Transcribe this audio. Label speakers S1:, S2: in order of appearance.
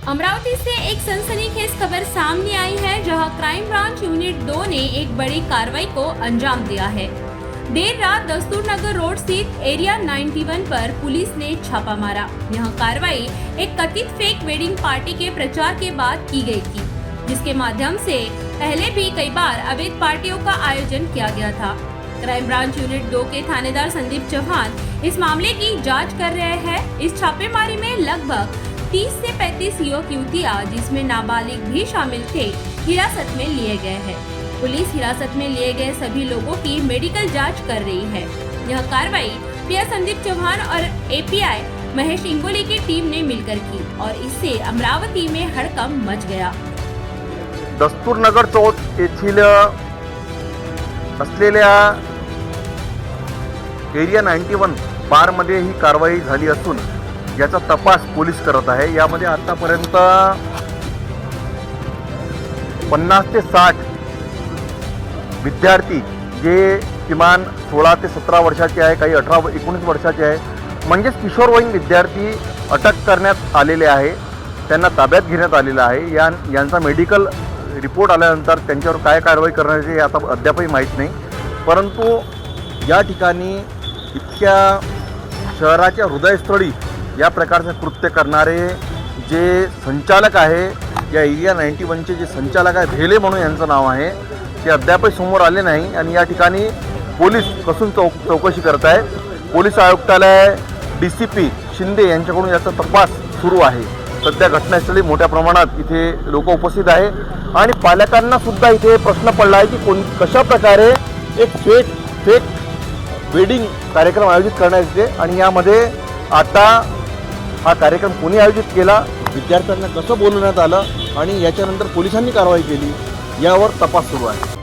S1: अमरावती से एक सनसनीखेज खबर सामने आई है, जहां क्राइम ब्रांच यूनिट 2 ने एक बड़ी कार्रवाई को अंजाम दिया है। देर रात दस्तूर नगर रोड स्थित एरिया 91 पर पुलिस ने छापा मारा। यह कार्रवाई एक कथित फेक वेडिंग पार्टी के प्रचार के बाद की गई थी, जिसके माध्यम से पहले भी कई बार अवैध पार्टियों का आयोजन किया गया था। क्राइम ब्रांच यूनिट 2 के थानेदार संदीप चौहान इस मामले की जांच कर रहे हैं। इस छापेमारी में लगभग 30 से 35 युवक युवतियां, जिसमें नाबालिग भी शामिल थे, हिरासत में लिए गए हैं। पुलिस हिरासत में लिए गए सभी लोगों की मेडिकल जांच कर रही है। यह कार्रवाई पीआई संदीप चौहान और एपीआई महेश इंगोली की टीम ने मिलकर की और इससे अमरावती में हड़कंप मच गया।
S2: दस्तूर नगर चौक येथील असलेल्या एरिया 91 बारमध्ये ही कारवाई झाली असून याचा तपास पोलीस करत आहे। यामध्ये आतापर्यंत 50 ते 60 विद्यार्थी जे किमान 16 ते 17 वर्षाचे आहे, काही 18-19 वर्षाचे आहे, म्हणजेच किशोरवयीन विद्यार्थी अटक करण्यात आलेले आहे। त्यांना ताब्यात घेण्यात आलेलं आहे। यांचा मेडिकल रिपोर्ट आल्यानंतर त्यांच्यावर काय कारवाई करण्याची आता अद्यापही माहीत नाही। परंतु या ठिकाणी इतक्या शहराच्या हृदयस्थळी या प्रकारचे कृत्य करणारे जे संचालक आहे, या एरिया 91चे जे संचालक आहे, भेले म्हणून यांचं नाव आहे, ते अद्यापही समोर आले नाही आणि या ठिकाणी पोलीस कसून चौकशी करत आहेत। पोलीस आयुक्तालय डीसीपी शिंदे यांच्याकडून याचा तपास सुरू आहे। सध्या घटनास्थळी मोठ्या प्रमाणात इथे लोक उपस्थित आहे आणि पालकांना सुद्धा इथे प्रश्न पडला आहे की कशा प्रकारे एक फेक वेडिंग कार्यक्रम आयोजित करण्यात येते आणि यामध्ये आता हा कार्यक्रम कोणी आयोजित केला, विद्यार्थ्यांना कसं बोलवण्यात आलं आणि याच्यानंतर पोलिसांनी कारवाई केली, यावर तपास सुरू आहे।